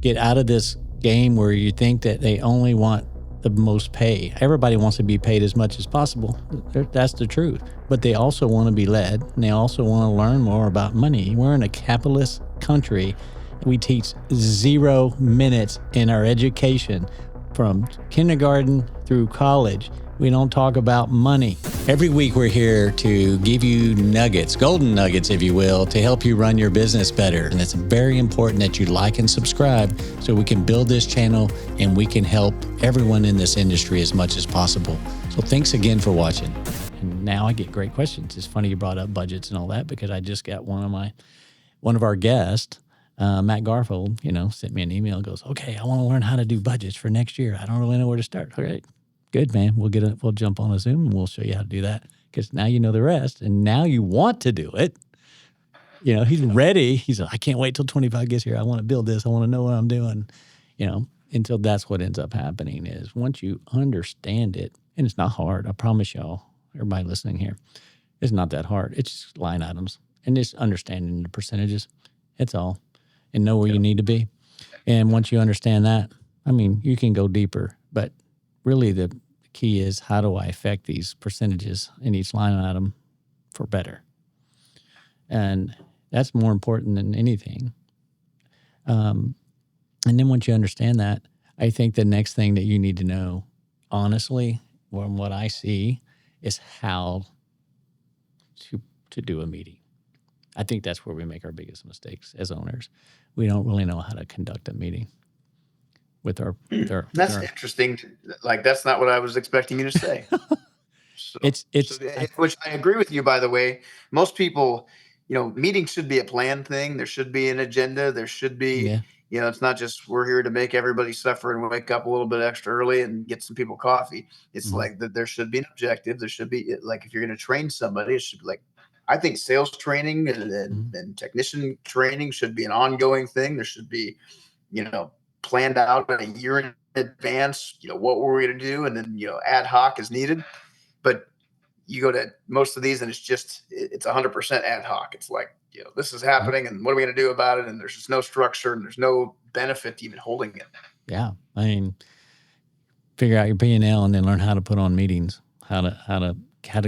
Get out of this game where you think that they only want the most pay. Everybody wants to be paid as much as possible. That's the truth. But they also want to be led, and they also want to learn more about money. We're in a capitalist country. We teach 0 minutes in our education from kindergarten through college. We don't talk about money. Every week we're here to give you nuggets, golden nuggets, if you will, to help you run your business better. And it's very important that you like and subscribe so we can build this channel and we can help everyone in this industry as much as possible. So thanks again for watching. And now I get great questions. It's funny you brought up budgets and all that, because I just got one of our guests, Matt Garfield, sent me an email, goes, okay, I want to learn how to do budgets for next year. I don't really know where to start. Okay. Good, man. We'll jump on a Zoom and we'll show you how to do that, because now you know the rest and now you want to do it. He's ready. He's like, I can't wait till 25 gets here. I want to build this. I want to know what I'm doing, until that's what ends up happening is once you understand it, and it's not hard. I promise y'all, everybody listening here, it's not that hard. It's just line items and just understanding the percentages. It's all, and know where you need to be. And once you understand that, you can go deeper, but really the key is, how do I affect these percentages in each line item for better? And that's more important than anything. And then once you understand that, I think the next thing that you need to know, honestly, from what I see, is how to do a meeting. I think that's where we make our biggest mistakes as owners. We don't really know how to conduct a meeting. That's interesting. Like, that's not what I was expecting you to say. Which I agree with you, by the way. Most people, meetings should be a planned thing. There should be an agenda. There should be, it's not just we're here to make everybody suffer and wake up a little bit extra early and get some people coffee. It's like that. There should be an objective. There should be, like, if you're going to train somebody, it should be like, I think sales training and technician training should be an ongoing thing. There should be, planned out a year in advance, what we're going to do, and then, ad hoc as needed. But you go to most of these and it's 100% ad hoc. It's like, this is happening and what are we going to do about it? And there's just no structure and there's no benefit to even holding it. Yeah. Figure out your P&L and then learn how to put on meetings, how to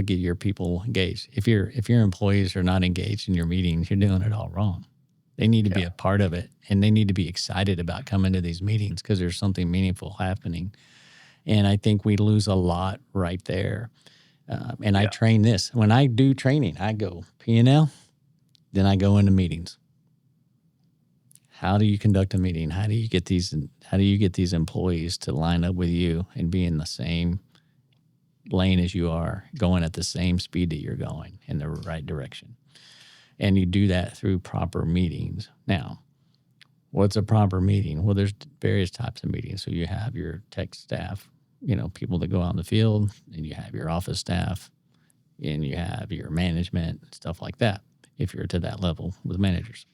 get your people engaged. If your employees are not engaged in your meetings, you're doing it all wrong. They need to be a part of it, and they need to be excited about coming to these meetings because there's something meaningful happening. And I think we lose a lot right there. I train this. When I do training, I go P&L, then I go into meetings. How do you conduct a meeting? How do you get these employees to line up with you and be in the same lane as you are, going at the same speed that you're going in the right direction? And you do that through proper meetings. Now, what's a proper meeting? Well, there's various types of meetings. So you have your tech staff, people that go out in the field, and you have your office staff, and you have your management, stuff like that, if you're to that level with managers.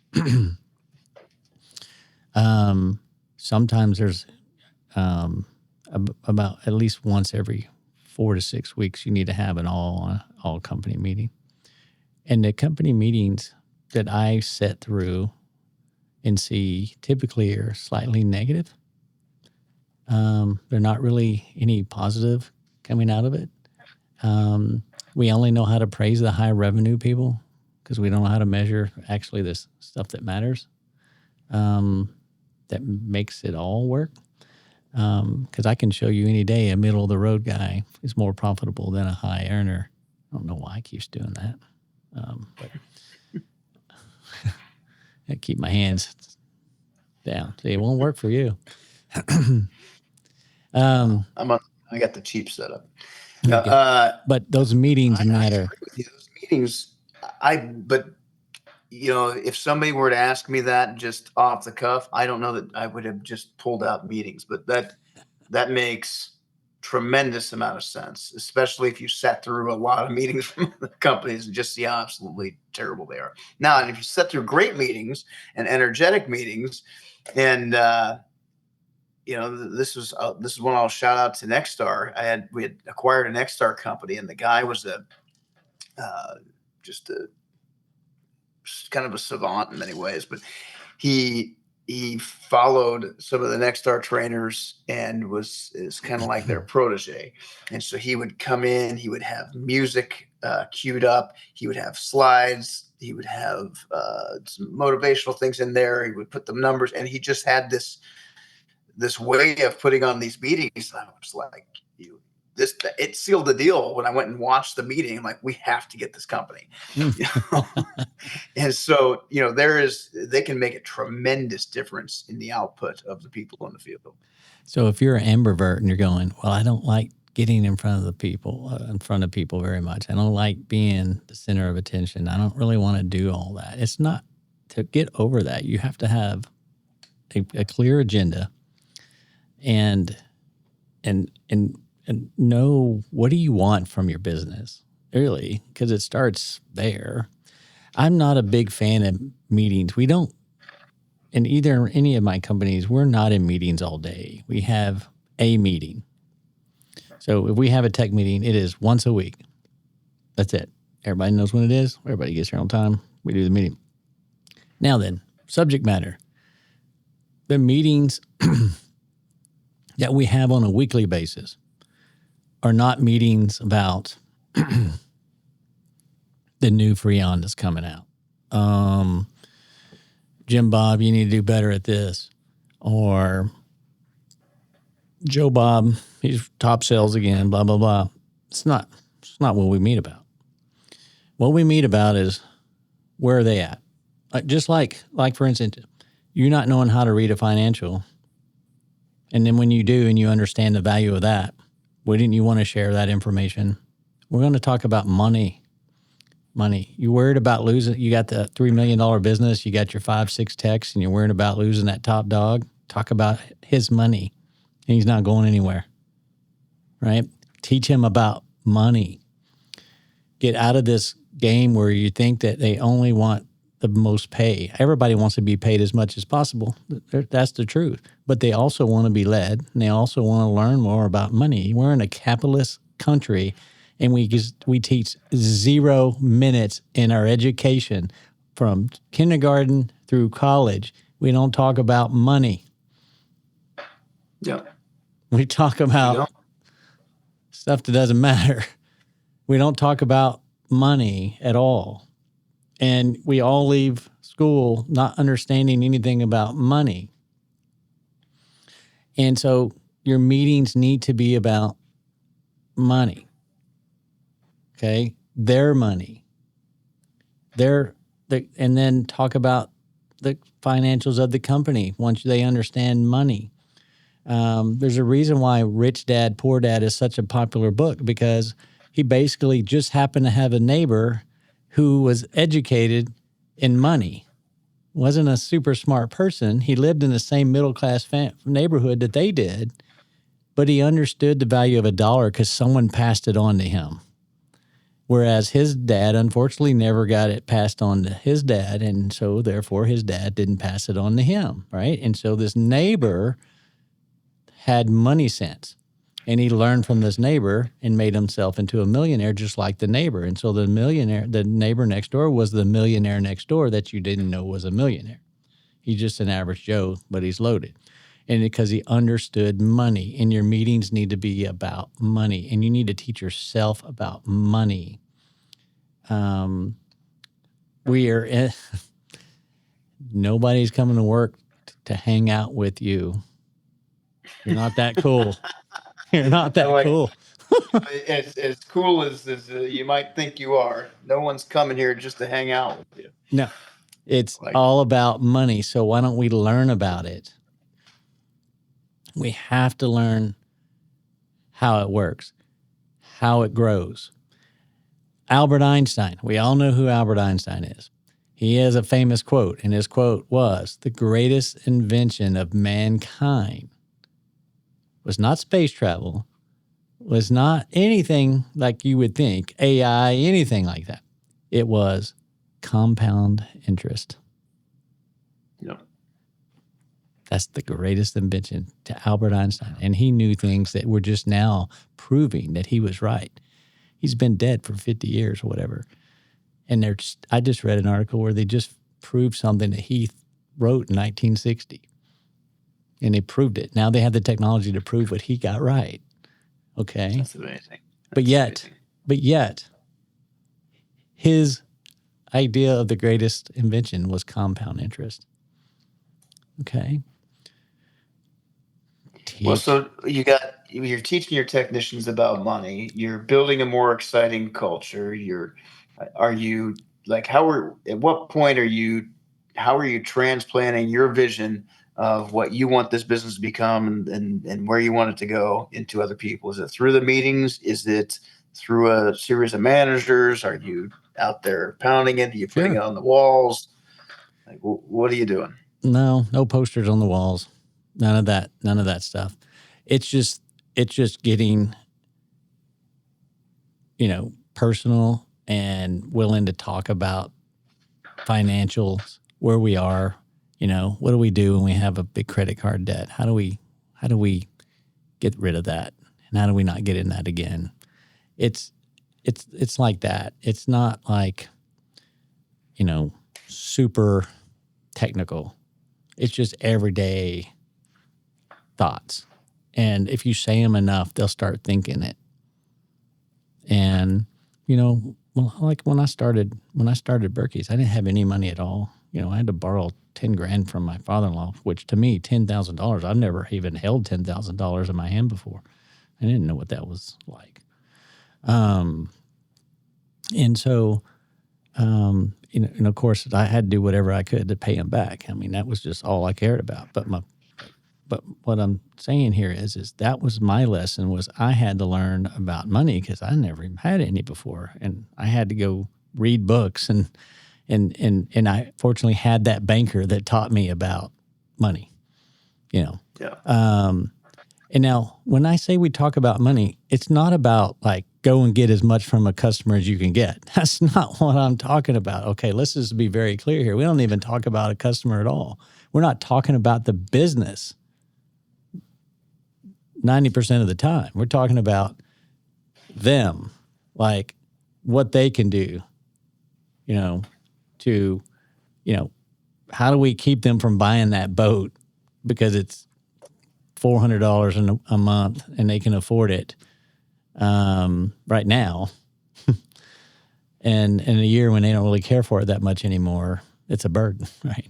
Sometimes there's about at least once every 4 to 6 weeks, you need to have an all company meeting. And the company meetings that I sit through and see typically are slightly negative. They're not really any positive coming out of it. We only know how to praise the high revenue people because we don't know how to measure actually this stuff that matters, that makes it all work. Because I can show you any day a middle of the road guy is more profitable than a high earner. I don't know why I keeps doing that. But I keep my hands down. See, it won't work for you. I got the cheap setup. But those meetings matter. I agree with you. Those meetings, if somebody were to ask me that just off the cuff, I don't know that I would have just pulled out meetings, but that makes tremendous amount of sense, especially if you sat through a lot of meetings from the companies and just see how absolutely terrible they are. Now, and if you sat through great meetings and energetic meetings, and this is one I'll shout out to Nexstar. We had acquired a Nexstar company, and the guy was just a kind of a savant in many ways, but he he followed some of the Nexstar trainers and is kind of like their protege. And so he would come in, he would have music queued up, he would have slides, he would have some motivational things in there. He would put the numbers, and he just had this way of putting on these meetings. I was like, you this it sealed the deal when I went and watched the meeting. I'm like, we have to get this company. You know? And so, they can make a tremendous difference in the output of the people in the field. So if you're an ambivert and you're going, well, I don't like getting in front of people very much. I don't like being the center of attention. I don't really want to do all that. It's not to get over that. You have to have a clear agenda and know what do you want from your business, really, because it starts there. I'm not a big fan of meetings. We don't, in any of my companies, we're not in meetings all day. We have a meeting. So if we have a tech meeting, it is once a week. That's it. Everybody knows when it is. Everybody gets here on time. We do the meeting. Now then, subject matter. The meetings that we have on a weekly basis are not meetings about the new Freon that's coming out. Jim Bob, you need to do better at this. Or Joe Bob, he's top sales again, blah, blah, blah. It's not what we meet about. What we meet about is where are they at? Just like for instance, you not knowing how to read a financial, and then when you do and you understand the value of that, wouldn't you want to share that information? We're going to talk about money. You worried about losing? You got the $3 million business, you got your 5-6 techs, and you're worried about losing that top dog? Talk about his money, and he's not going anywhere, right? Teach him about money. Get out of this game where you think that they only want the most pay. Everybody wants to be paid as much as possible. That's the truth. But they also want to be led, and they also want to learn more about money. We're in a capitalist country, and we teach 0 minutes in our education from kindergarten through college. We don't talk about money. Yeah. We talk about stuff that doesn't matter. We don't talk about money at all. And we all leave school not understanding anything about money. And so your meetings need to be about money. Okay? Their money. And then talk about the financials of the company once they understand money. There's a reason why Rich Dad, Poor Dad is such a popular book, because he basically just happened to have a neighbor who was educated in money. Wasn't a super smart person. He lived in the same middle-class neighborhood that they did, but he understood the value of a dollar because someone passed it on to him. Whereas his dad, unfortunately, never got it passed on to his dad, and so therefore his dad didn't pass it on to him, right? And so this neighbor had money sense. And he learned from this neighbor and made himself into a millionaire just like the neighbor. And so the neighbor next door was the millionaire next door that you didn't know was a millionaire. He's just an average Joe, but he's loaded. And because he understood money, and your meetings need to be about money, and you need to teach yourself about money. Nobody's coming to work to hang out with you. You're not that cool. You're not that cool. As cool as you might think you are, no one's coming here just to hang out with you. No, it's all about money. So why don't we learn about it? We have to learn how it works, how it grows. Albert Einstein. We all know who Albert Einstein is. He has a famous quote, and his quote was, "The greatest invention of mankind was not space travel, was not anything like you would think, AI, anything like that. It was compound interest." Yep. That's the greatest invention to Albert Einstein. And he knew things that were just now proving that he was right. He's been dead for 50 years or whatever. And I just read an article where they just proved something that he wrote in 1960. And they proved it. Now they have the technology to prove what he got right. Okay. That's amazing. But yet, his idea of the greatest invention was compound interest. Okay. Well, so you're teaching your technicians about money. You're building a more exciting culture. Are you like at what point how are you transplanting your vision of what you want this business to become and where you want it to go into other people? Is it through the meetings? Is it through a series of managers? Are you out there pounding it? Are you putting it on the walls? Like, what are you doing? No posters on the walls. None of that stuff. It's just getting, personal and willing to talk about financials, where we are, what do we do when we have a big credit card debt? How do we get rid of that? And how do we not get in that again? It's like that. It's not like, super technical. It's just everyday thoughts. And if you say them enough, they'll start thinking it. And, like when I started Berkey's, I didn't have any money at all. I had to borrow $10,000 from my father-in-law, which to me, $10,000, I've never even held $10,000 in my hand before. I didn't know what that was like. And so, and of course, I had to do whatever I could to pay him back. I mean, that was just all I cared about. But what I'm saying here is that was my lesson. Was I had to learn about money because I never even had any before, and I had to go read books, and I fortunately had that banker that taught me about money. Yeah. And now, when I say we talk about money, it's not about like go and get as much from a customer as you can get. That's not what I'm talking about. Okay, let's just be very clear here. We don't even talk about a customer at all. We're not talking about the business 90% of the time. We're talking about them, like what they can do, how do we keep them from buying that boat because it's $400 a month and they can afford it right now. And in a year when they don't really care for it that much anymore, it's a burden, right?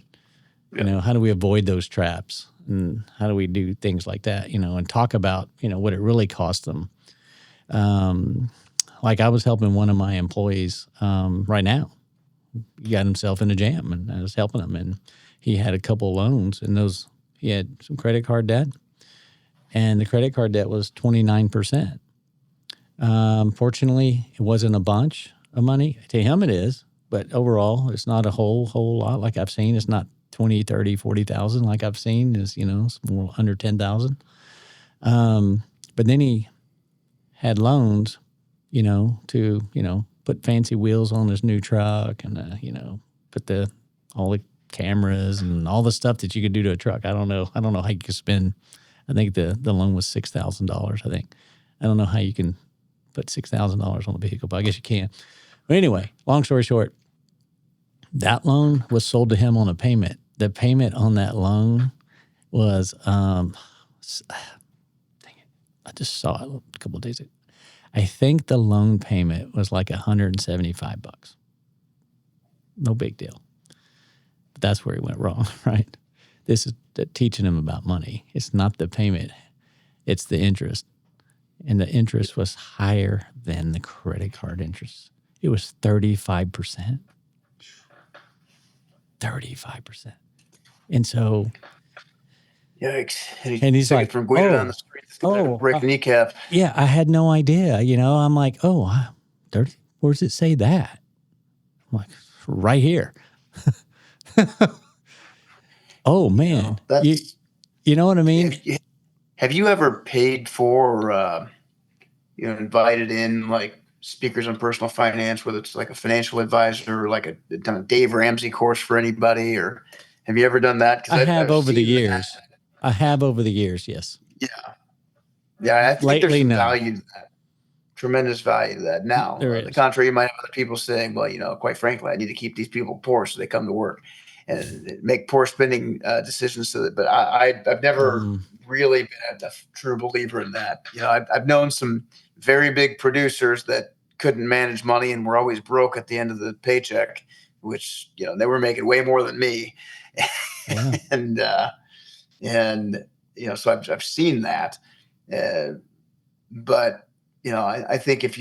Yeah. How do we avoid those traps? And how do we do things like that, and talk about, what it really costs them? Like I was helping one of my employees right now. He got himself in a jam, and I was helping him. And he had a couple of loans, and he had some credit card debt. And the credit card debt was 29%. Fortunately, it wasn't a bunch of money. To him it is, but overall, it's not a whole lot like I've seen. It's not 20, 30, 40,000 like I've seen. Is it's more under 10,000. But then he had loans, to put fancy wheels on his new truck and put all the cameras and all the stuff that you could do to a truck. I don't know how you could spend. I think the loan was $6,000. I think I don't know how you can put $6,000 on a vehicle, but I guess you can. But anyway, long story short, that loan was sold to him on a payment. The payment on that loan was, dang it, I just saw it a couple of days ago. I think the loan payment was like $175. No big deal. But that's where he went wrong, right? This is teaching him about money. It's not the payment. It's the interest. And the interest was higher than the credit card interest. It was 35%. 35%. And so... Yikes. And he's like, from going on the street, break kneecap. Yeah, I had no idea. I'm like, where does it say that? I'm like, right here. Oh, man. You know what I mean? Have you ever paid for, invited in like speakers on personal finance, whether it's like a financial advisor or like done a Dave Ramsey course for anybody, or have you ever done that? I have over the years. I have over the years, yes. Yeah. Yeah, I think there's some value to that. Tremendous value to that. Now, on the contrary, you might have other people saying, well, quite frankly, I need to keep these people poor so they come to work. and make poor spending decisions. But I've never really been a true believer in that. I've known some very big producers that couldn't manage money and were always broke at the end of the paycheck, which they were making way more than me. Yeah. and so I've seen that. But I think if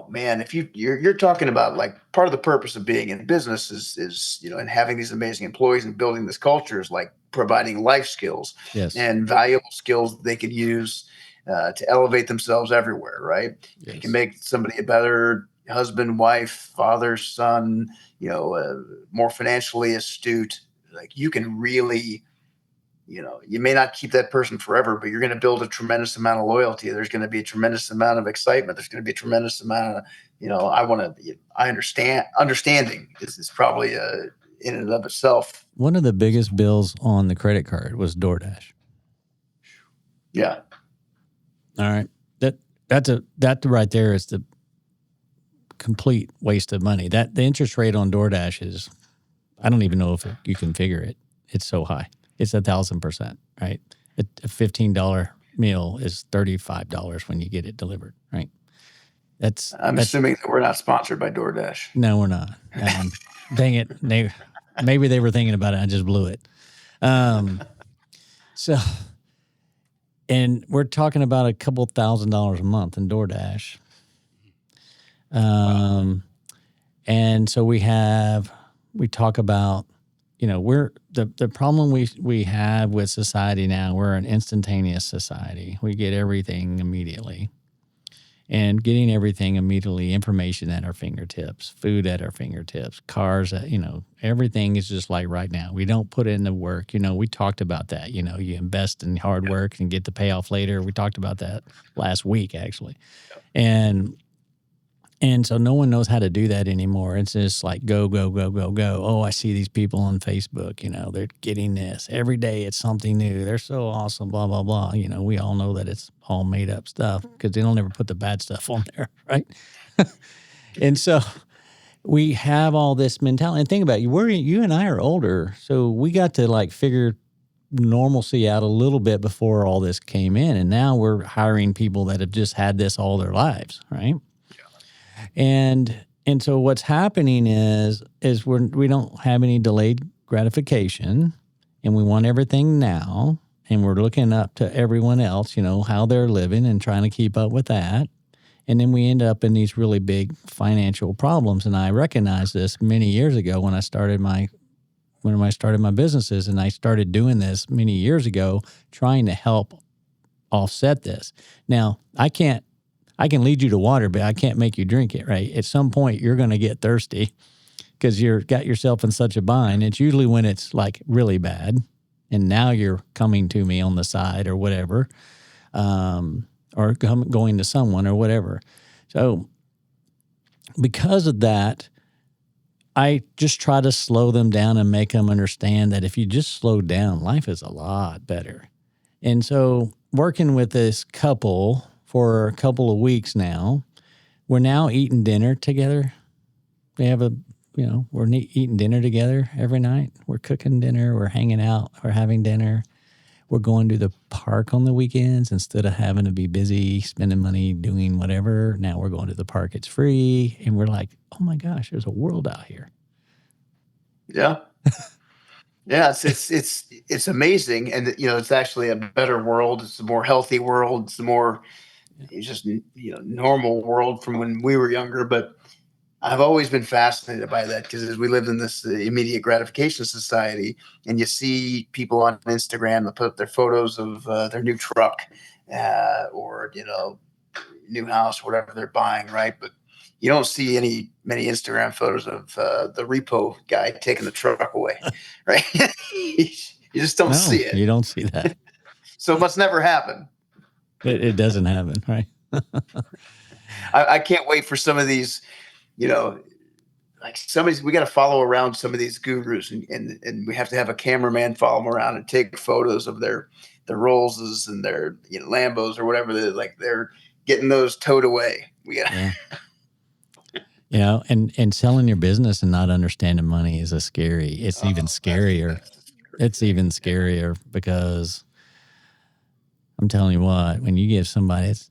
man, if you're talking about, like, part of the purpose of being in business is and having these amazing employees and building this culture is like providing life skills and valuable skills that they can use to elevate themselves everywhere, right? If you can make somebody a better husband, wife, father, son, more financially astute, like, you can really, you may not keep that person forever, but you're going to build a tremendous amount of loyalty. There's going to be a tremendous amount of excitement. There's going to be a tremendous amount of, understanding is probably in and of itself. One of the biggest bills on the credit card was DoorDash. Yeah. All right. That right there is the complete waste of money. That the interest rate on DoorDash is, I don't even know if you can figure it. It's so high. It's 1,000%, right? A $15 meal is $35 when you get it delivered, right? I'm assuming that we're not sponsored by DoorDash. No, we're not. Dang it. Maybe they were thinking about it. I just blew it. So, and we're talking about a couple $1,000s a month in DoorDash. Wow. And so we talk about, we're the problem we have with society now. We're an instantaneous society. We get everything immediately, and getting everything immediately, information at our fingertips, food at our fingertips, cars, everything is just like right now. We don't put in the work. We talked about that. You invest in hard work and get the payoff later. We talked about that last week, actually. And so no one knows how to do that anymore. It's just like go, go, go, go, go. Oh, I see these people on Facebook, they're getting this. Every day it's something new. They're so awesome, blah, blah, blah. We all know that it's all made up stuff because they don't ever put the bad stuff on there, right? And so we have all this mentality. And think about it, you and I are older, so we got to like figure normalcy out a little bit before all this came in. And now we're hiring people that have just had this all their lives, right? And so what's happening is we don't have any delayed gratification, and we want everything now, and we're looking up to everyone else, how they're living and trying to keep up with that. And then we end up in these really big financial problems. And I recognized this many years ago when I started my businesses, and I started doing this many years ago, trying to help offset this. Now, I can lead you to water, but I can't make you drink it, right? At some point, you're going to get thirsty because you've got yourself in such a bind. It's usually when it's like really bad, and now you're coming to me on the side or whatever, or going to someone or whatever. So because of that, I just try to slow them down and make them understand that if you just slow down, life is a lot better. And so working with this couple for a couple of weeks now, we're now eating dinner together. We have we're eating dinner together every night. We're cooking dinner. We're hanging out. We're having dinner. We're going to the park on the weekends instead of having to be busy, spending money, doing whatever. Now we're going to the park. It's free. And we're like, oh my gosh, there's a world out here. Yeah. Yeah, it's amazing. And it's actually a better world. It's a more healthy world. It's a more, it's just, normal world from when we were younger. But I've always been fascinated by that because as we lived in this immediate gratification society, and you see people on Instagram that put up their photos of their new truck or new house, whatever they're buying, right? But you don't see many Instagram photos of the repo guy taking the truck away, right? You just don't see it. You don't see that. So it must never happen. It doesn't happen, right? I can't wait for some of these. Like we got to follow around some of these gurus, and we have to have a cameraman follow them around and take photos of their Rollses and their Lambos or whatever they're getting those towed away. and selling your business and not understanding money is it's even scarier. It's even scarier because I'm telling you what, when you give somebody that's,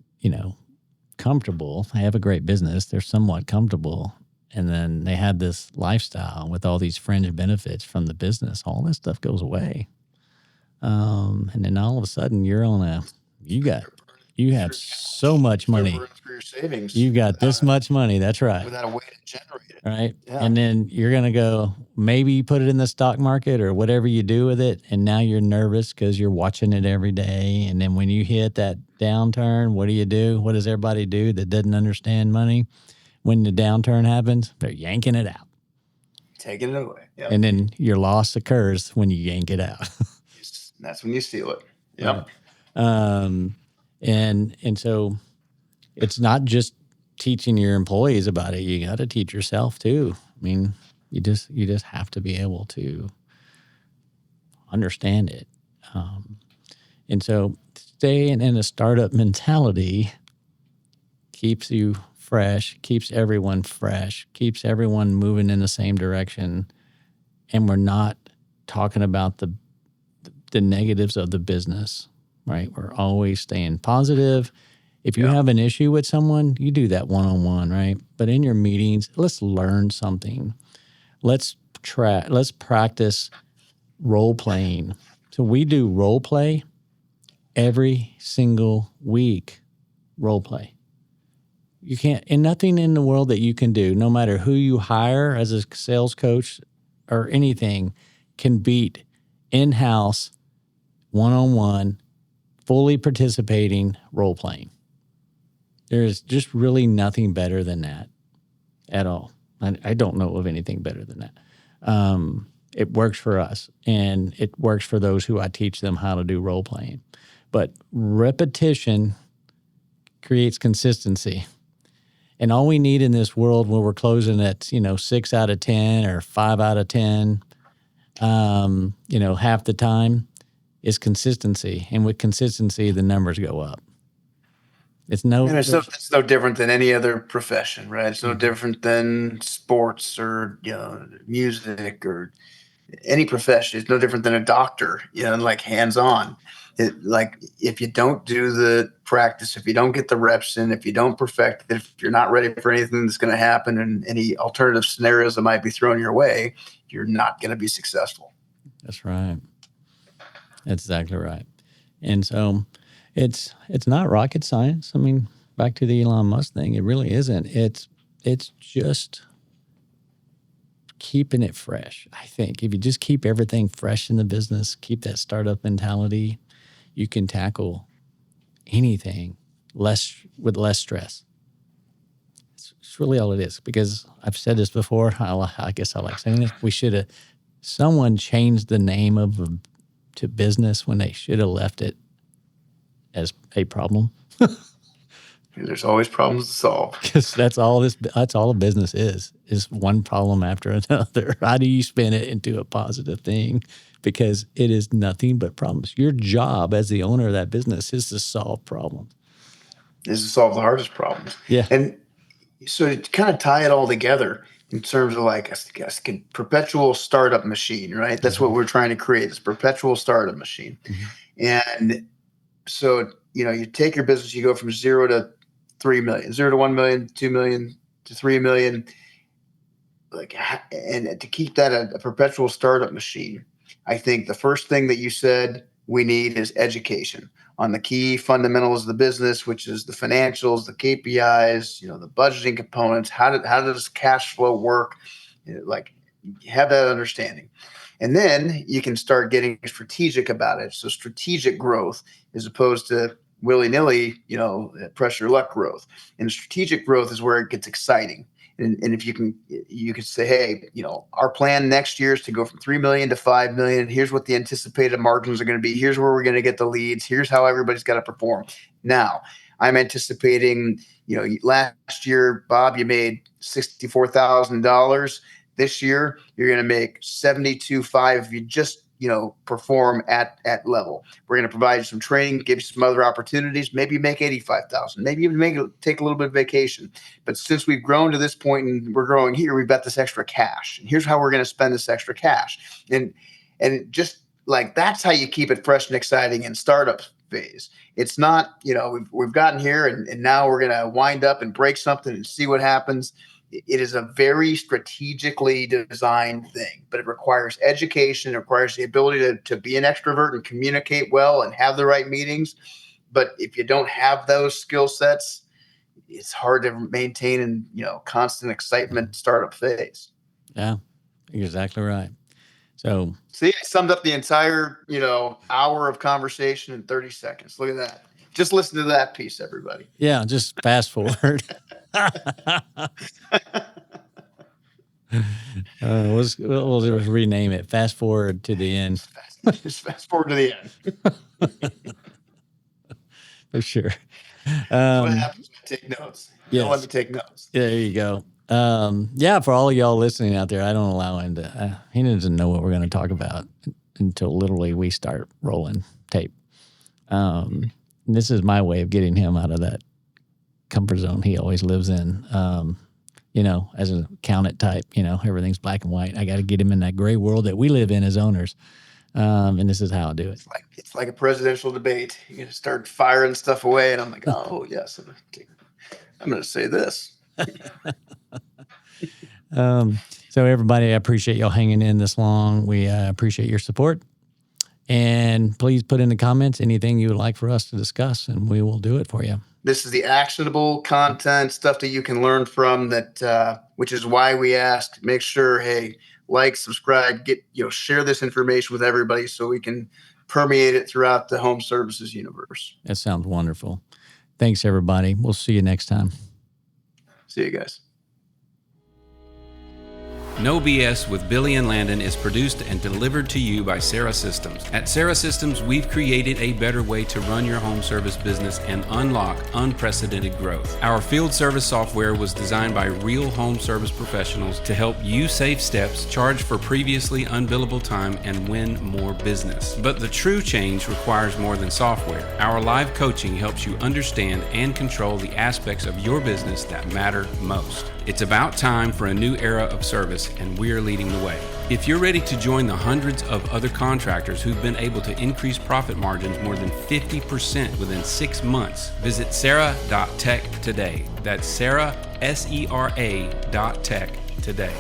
comfortable, they have a great business, they're somewhat comfortable, and then they have this lifestyle with all these fringe benefits from the business, all that stuff goes away. And then all of a sudden you have so much money. Your savings. You got this much money. That's right. Without a way to generate it. Right. Yeah. And then you're going to go, maybe you put it in the stock market or whatever you do with it. And now you're nervous because you're watching it every day. And then when you hit that downturn, what do? What does everybody do that doesn't understand money? When the downturn happens, they're yanking it out. Taking it away. Yep. And then your loss occurs when you yank it out. That's when you steal it. Yep. And so it's not just teaching your employees about it. You got to teach yourself too. I mean, you just have to be able to understand it. And so staying in a startup mentality keeps you fresh, keeps everyone fresh, keeps everyone moving in the same direction. And we're not talking about the negatives of the business, right? We're always staying positive. If you have an issue with someone, you do that one-on-one, right? But in your meetings, let's learn something. Let's practice role playing. So we do role play every single week. Role play. You can't, and nothing in the world that you can do, no matter who you hire as a sales coach or anything, can beat in-house, one-on-one, fully participating role playing. There's just really nothing better than that at all. I don't know of anything better than that. It works for us, and it works for those who I teach them how to do role playing. But repetition creates consistency. And all we need in this world where we're closing at, 6 out of 10 or 5 out of 10, half the time, is consistency. And with consistency, the numbers go up. It's no different than any other profession, right? It's no different than sports or music or any profession. It's no different than a doctor, like hands-on. Like if you don't do the practice, if you don't get the reps in, if you don't perfect it, if you're not ready for anything that's going to happen and any alternative scenarios that might be thrown your way, you're not going to be successful. That's right. That's exactly right. And so it's not rocket science. I mean, back to the Elon Musk thing, it really isn't. It's just keeping it fresh. I think if you just keep everything fresh in the business, keep that startup mentality, you can tackle anything with less stress. It's really all it is. Because I've said this before. I guess I like saying this. Someone changed the name to business when they should have left it as a problem. There's always problems to solve. Because that's all a business is one problem after another. How do you spin it into a positive thing? Because it is nothing but problems. Your job as the owner of that business is to solve problems. Is to solve the hardest problems. Yeah. And so to kind of tie it all together in terms of like a perpetual startup machine, right? That's what we're trying to create, this perpetual startup machine. And so, you take your business, you go from 0 to 3 million, 0 to 1 million, 2 million to 3 million, and to keep that a perpetual startup machine, I think the first thing that you said we need is education on the key fundamentals of the business, which is the financials, the KPIs, the budgeting components. How does cash flow work? Have that understanding. And then you can start getting strategic about it. So strategic growth as opposed to willy-nilly, pressure luck growth. And strategic growth is where it gets exciting. And if you can say, hey, our plan next year is to go from 3 million to 5 million. Here's what the anticipated margins are going to be. Here's where we're going to get the leads. Here's how everybody's got to perform. Now, I'm anticipating, last year, Bob, you made $64,000. This year, you're going to make $72,500 if you just perform at level. We're going to provide you some training, give you some other opportunities. Maybe you make 85,000. Maybe even take a little bit of vacation. But since we've grown to this point and we're growing here, we've got this extra cash. And here's how we're going to spend this extra cash. And just like that's how you keep it fresh and exciting in startup phase. It's not, we've gotten here and now we're going to wind up and break something and see what happens. It is a very strategically designed thing, but it requires education. It requires the ability to be an extrovert and communicate well and have the right meetings. But if you don't have those skill sets, it's hard to maintain in, constant excitement startup phase. Yeah, you're exactly right. So see, I summed up the entire, hour of conversation in 30 seconds. Look at that. Just listen to that piece, everybody. Yeah, just fast forward. We'll just rename it. Fast forward to the end. Just fast forward to the end. For sure. What happens when I take notes? Yes. Let me take notes. There you go. For all of y'all listening out there, I don't allow him to, he doesn't know what we're going to talk about until literally we start rolling tape. This is my way of getting him out of that comfort zone he always lives in. As an accountant type, everything's black and white. I got to get him in that gray world that we live in as owners. And this is how I do it. It's like a presidential debate. You're going to start firing stuff away. And I'm like, oh, yes, I'm going to say this. So everybody, I appreciate y'all hanging in this long. We appreciate your support. And please put in the comments anything you would like for us to discuss, and we will do it for you. This is the actionable content, stuff that you can learn from that, which is why we ask, make sure, hey, like, subscribe, share this information with everybody so we can permeate it throughout the home services universe. That sounds wonderful. Thanks, everybody. We'll see you next time. See you guys. No BS with Billy and Landon is produced and delivered to you by Sarah Systems. At Sarah Systems, we've created a better way to run your home service business and unlock unprecedented growth. Our field service software was designed by real home service professionals to help you save steps, charge for previously unbillable time, and win more business. But the true change requires more than software. Our live coaching helps you understand and control the aspects of your business that matter most. It's about time for a new era of service, and we're leading the way. If you're ready to join the hundreds of other contractors who've been able to increase profit margins more than 50% within 6 months, visit Sarah.tech today. That's Sarah, SERA.tech today.